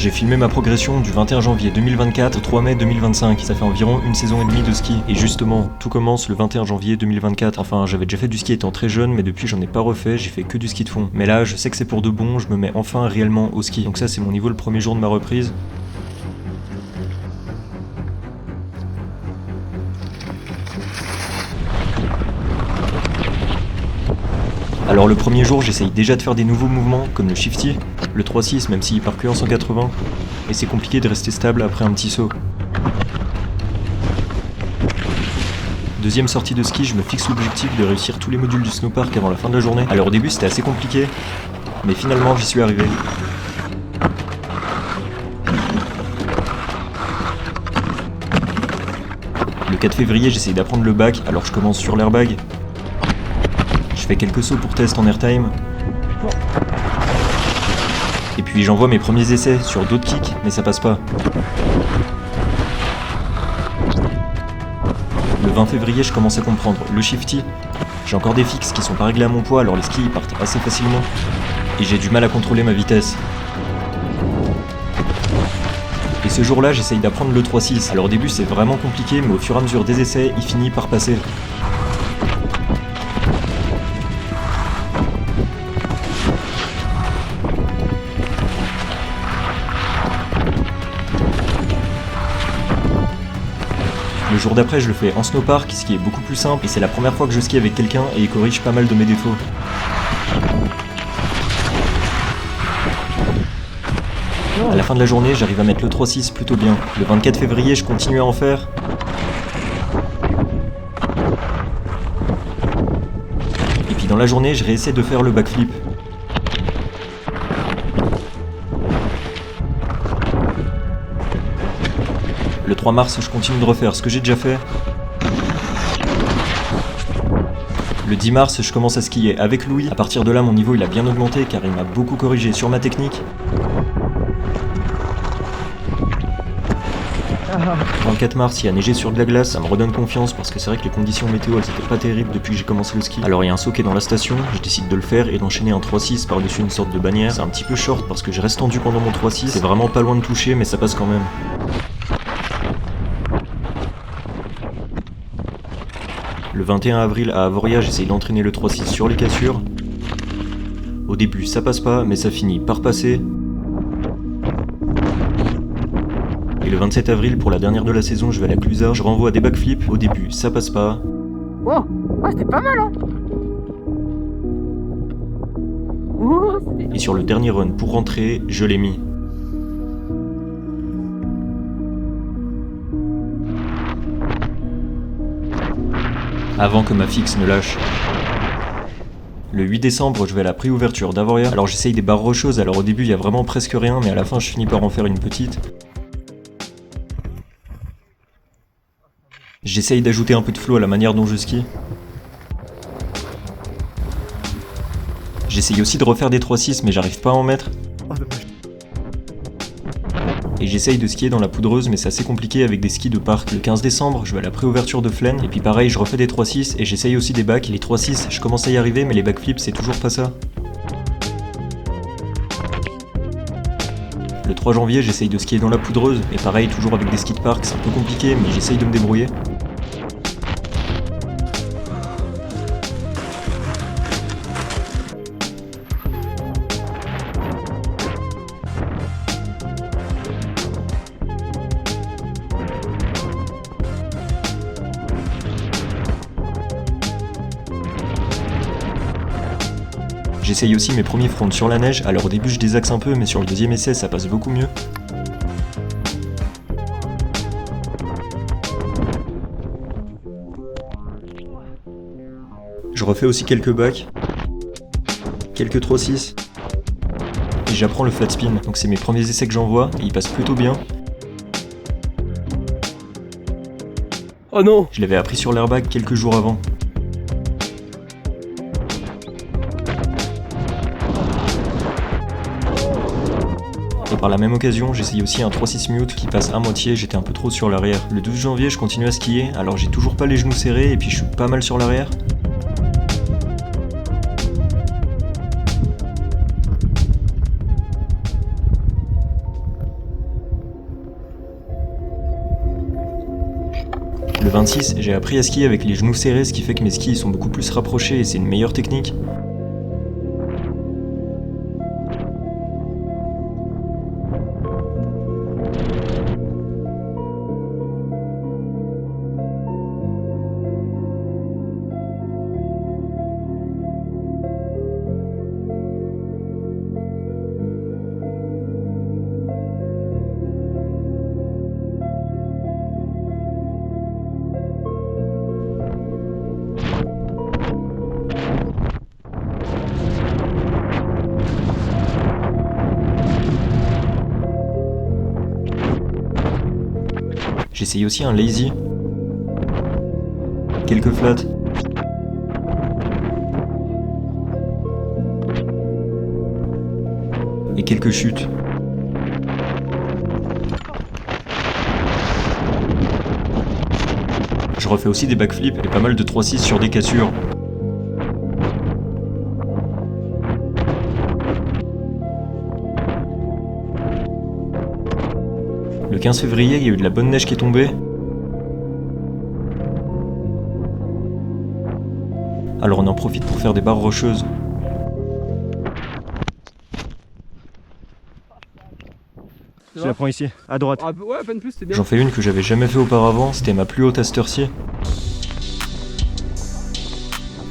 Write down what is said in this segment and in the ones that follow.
J'ai filmé ma progression du 21 janvier 2024 au 3 mai 2025, ça fait environ une saison et demie de ski. Et justement, tout commence le 21 janvier 2024. Enfin, j'avais déjà fait du ski étant très jeune, mais depuis j'en ai pas refait, j'ai fait que du ski de fond. Mais là, je sais que c'est pour de bon, je me mets enfin réellement au ski. Donc ça, c'est mon niveau le premier jour de ma reprise. Alors le premier jour, j'essaye déjà de faire des nouveaux mouvements, comme le shifty, le 3-6 même s'il part que en 180, et c'est compliqué de rester stable après un petit saut. Deuxième sortie de ski, je me fixe l'objectif de réussir tous les modules du snowpark avant la fin de la journée. Alors au début c'était assez compliqué, mais finalement j'y suis arrivé. Le 4 février, j'essaye d'apprendre le back, alors je commence sur l'airbag. Je fais quelques sauts pour test en airtime. Et puis j'envoie mes premiers essais sur d'autres kicks, mais ça passe pas. Le 20 février, je commence à comprendre le shifty. J'ai encore des fixes qui sont pas réglés à mon poids, alors les skis ils partent assez facilement. Et j'ai du mal à contrôler ma vitesse. Et ce jour-là, j'essaye d'apprendre le 3-6. Alors au début c'est vraiment compliqué, mais au fur et à mesure des essais, il finit par passer. Le jour d'après, je le fais en snowpark, ce qui est beaucoup plus simple, et c'est la première fois que je skie avec quelqu'un et il corrige pas mal de mes défauts. À la fin de la journée, j'arrive à mettre le 3-6 plutôt bien. Le 24 février, je continue à en faire. Et puis dans la journée, je réessaie de faire le backflip. Le 3 mars, je continue de refaire ce que j'ai déjà fait. Le 10 mars, je commence à skier avec Louis. À partir de là, mon niveau il a bien augmenté car il m'a beaucoup corrigé sur ma technique. Le 24 mars, il a neigé sur de la glace, ça me redonne confiance parce que c'est vrai que les conditions météo elles étaient pas terribles depuis que j'ai commencé le ski. Alors il y a un saut qui est dans la station, je décide de le faire et d'enchaîner un 3-6 par-dessus une sorte de bannière. C'est un petit peu short parce que je reste tendu pendant mon 3-6, c'est vraiment pas loin de toucher mais ça passe quand même. Le 21 avril à Avoria, j'essaye d'entraîner le 3-6 sur les cassures. Au début ça passe pas, mais ça finit par passer. Et le 27 avril, pour la dernière de la saison, je vais à la Clusaz, je renvoie des backflips. Au début ça passe pas. Wow, ouais, c'était pas mal hein. Et sur le dernier run pour rentrer, je l'ai mis. Avant que ma fixe ne lâche. Le 8 décembre, je vais à la pré-ouverture d'Avoria. Alors j'essaye des barres rocheuses, alors au début il y a vraiment presque rien, mais à la fin je finis par en faire une petite. J'essaye d'ajouter un peu de flow à la manière dont je skie. J'essaye aussi de refaire des 3-6, mais j'arrive pas à en mettre. Et j'essaye de skier dans la poudreuse, mais c'est assez compliqué avec des skis de parc. Le 15 décembre, je vais à la pré-ouverture de Flaine, et puis pareil, je refais des 3-6, et j'essaye aussi des backs, et les 3-6, je commence à y arriver, mais les backflips, c'est toujours pas ça. Le 3 janvier, j'essaye de skier dans la poudreuse, et pareil, toujours avec des skis de parc, c'est un peu compliqué, mais j'essaye de me débrouiller. J'essaye aussi mes premiers fronts sur la neige, alors au début je désaxe un peu, mais sur le deuxième essai ça passe beaucoup mieux. Je refais aussi quelques backs, quelques 3-6, et j'apprends le flat spin, donc c'est mes premiers essais que j'envoie, et ils passent plutôt bien. Oh non. Je l'avais appris sur l'airbag quelques jours avant. Et par la même occasion, j'essaye aussi un 3-6 mute qui passe à moitié, j'étais un peu trop sur l'arrière. Le 12 janvier, je continue à skier, alors j'ai toujours pas les genoux serrés et puis je suis pas mal sur l'arrière. 26, j'ai appris à skier avec les genoux serrés, ce qui fait que mes skis sont beaucoup plus rapprochés et c'est une meilleure technique. J'essaye aussi un lazy. Quelques flats. Et quelques chutes. Je refais aussi des backflips et pas mal de 3-6 sur des cassures. Le 15 février, il y a eu de la bonne neige qui est tombée. Alors on en profite pour faire des barres rocheuses. Je la prends ici, à droite. Ah, ouais, peine plus, c'était bien. J'en fais une que j'avais jamais fait auparavant, c'était ma plus haute à cette heure-ci.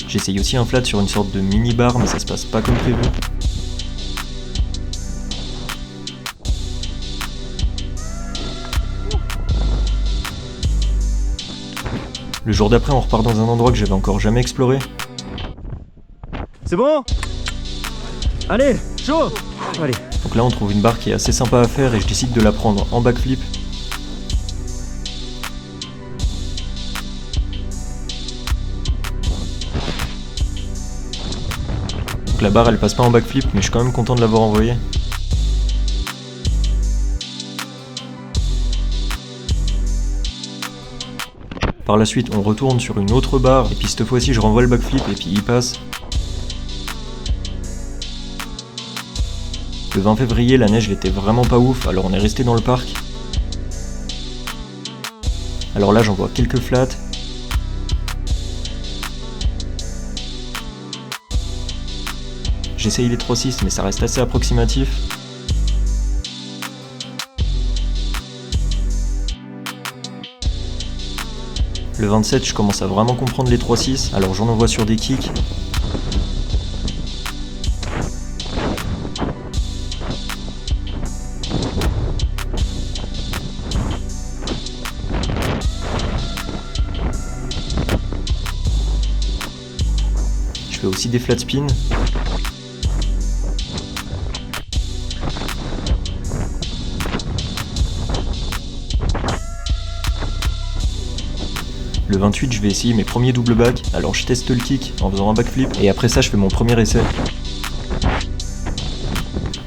J'essaye aussi un flat sur une sorte de mini bar, mais ça se passe pas comme prévu. Le jour d'après, on repart dans un endroit que j'avais encore jamais exploré. C'est bon? Allez, chaud! Allez. Donc là, on trouve une barre qui est assez sympa à faire et je décide de la prendre en backflip. Donc la barre, elle passe pas en backflip, mais je suis quand même content de l'avoir envoyée. Par la suite, on retourne sur une autre barre, et puis cette fois-ci, je renvoie le backflip, et puis il passe. Le 20 février, la neige était vraiment pas ouf, alors on est resté dans le parc. Alors là, j'envoie quelques flats. J'essaye les 3-6, mais ça reste assez approximatif. Le 27, je commence à vraiment comprendre les 3-6, alors j'en envoie sur des kicks. Je fais aussi des flat spins. Le 28, je vais essayer mes premiers double back, alors je teste le kick en faisant un backflip, et après ça je fais mon premier essai.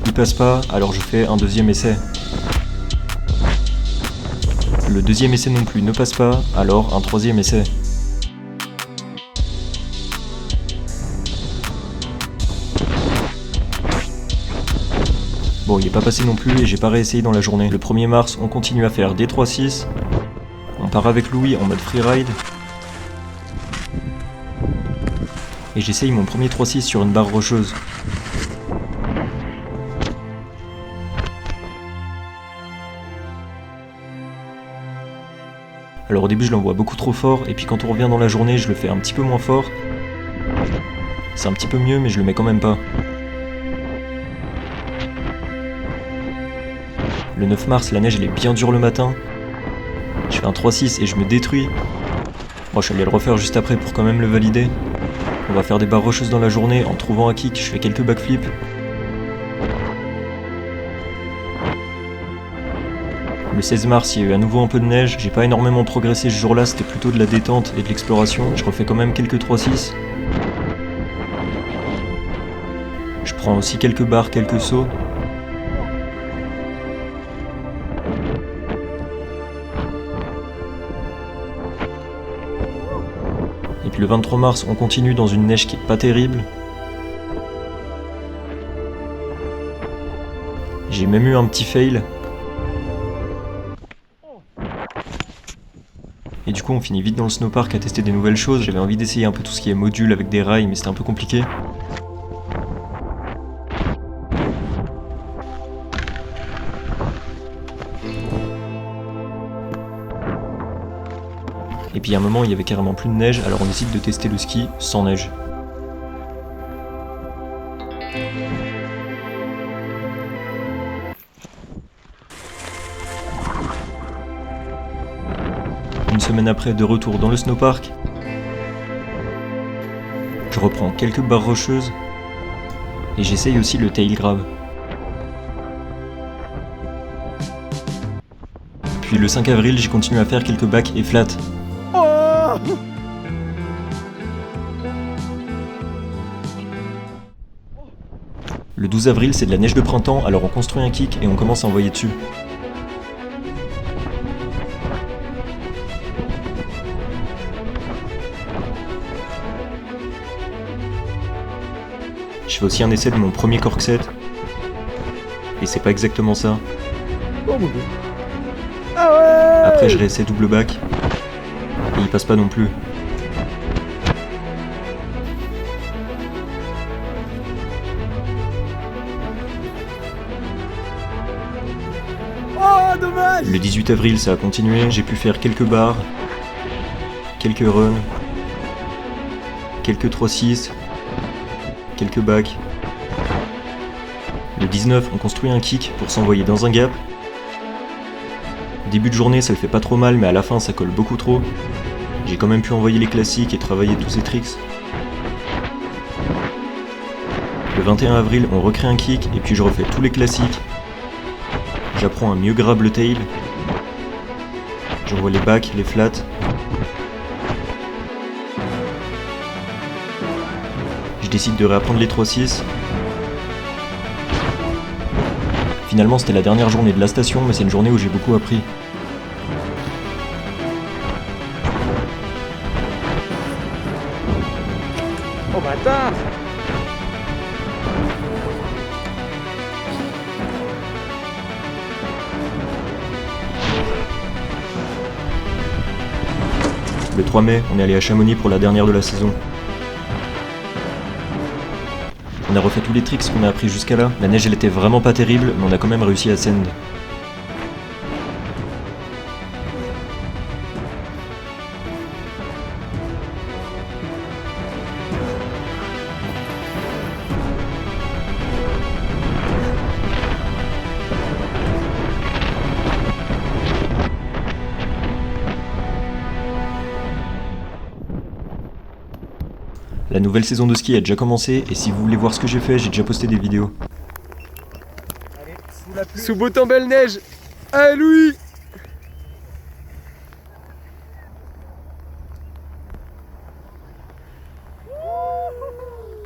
Il passe pas, alors je fais un deuxième essai. Le deuxième essai non plus ne passe pas, alors un troisième essai. Bon, il est pas passé non plus et j'ai pas réessayé dans la journée. Le 1er mars, on continue à faire des 3-6. On part avec Louis en mode freeride. Et j'essaye mon premier 3-6 sur une barre rocheuse. Alors au début je l'envoie beaucoup trop fort et puis quand on revient dans la journée je le fais un petit peu moins fort. C'est un petit peu mieux mais je le mets quand même pas. Le 9 mars, la neige elle est bien dure le matin. Je fais un 3-6 et je me détruis. Bon, je suis allé le refaire juste après pour quand même le valider. On va faire des barres rocheuses dans la journée. En trouvant un kick, je fais quelques backflips. Le 16 mars, il y a eu à nouveau un peu de neige. J'ai pas énormément progressé ce jour-là, c'était plutôt de la détente et de l'exploration. Je refais quand même quelques 3-6. Je prends aussi quelques barres, quelques sauts. Et puis le 23 mars, on continue dans une neige qui est pas terrible. J'ai même eu un petit fail. Et du coup on finit vite dans le snowpark à tester des nouvelles choses. J'avais envie d'essayer un peu tout ce qui est module avec des rails, mais c'était un peu compliqué. Et puis à un moment il y avait carrément plus de neige, alors on décide de tester le ski sans neige. Une semaine après, de retour dans le snowpark, je reprends quelques barres rocheuses et j'essaye aussi le tail grab. Puis le 5 avril, j'ai continué à faire quelques bacs et flats. Oh! Le 12 avril, c'est de la neige de printemps, alors on construit un kick et on commence à envoyer dessus. Je fais aussi un essai de mon premier corkset. Et c'est pas exactement ça. Oh mon dieu. Ah ouais! Après je réessaie double back. Et il passe pas non plus. Oh dommage! Le 18 avril ça a continué, j'ai pu faire quelques barres, quelques runs, quelques 3-6, quelques backs. Le 19 on construit un kick pour s'envoyer dans un gap. Début de journée ça le fait pas trop mal mais à la fin ça colle beaucoup trop. J'ai quand même pu envoyer les classiques et travailler tous ces tricks. Le 21 avril on recrée un kick et puis je refais tous les classiques. J'apprends à mieux grab le tail. J'envoie les backs, les flats. Je décide de réapprendre les 3-6. Finalement c'était la dernière journée de la station mais c'est une journée où j'ai beaucoup appris. Oh bâtard! Le 3 mai, on est allé à Chamonix pour la dernière de la saison. On a refait tous les tricks qu'on a appris jusqu'à là. La neige elle était vraiment pas terrible, mais on a quand même réussi à send. La nouvelle saison de ski a déjà commencé et si vous voulez voir ce que j'ai fait, j'ai déjà posté des vidéos. Sous beau temps belle neige! Ah Louis!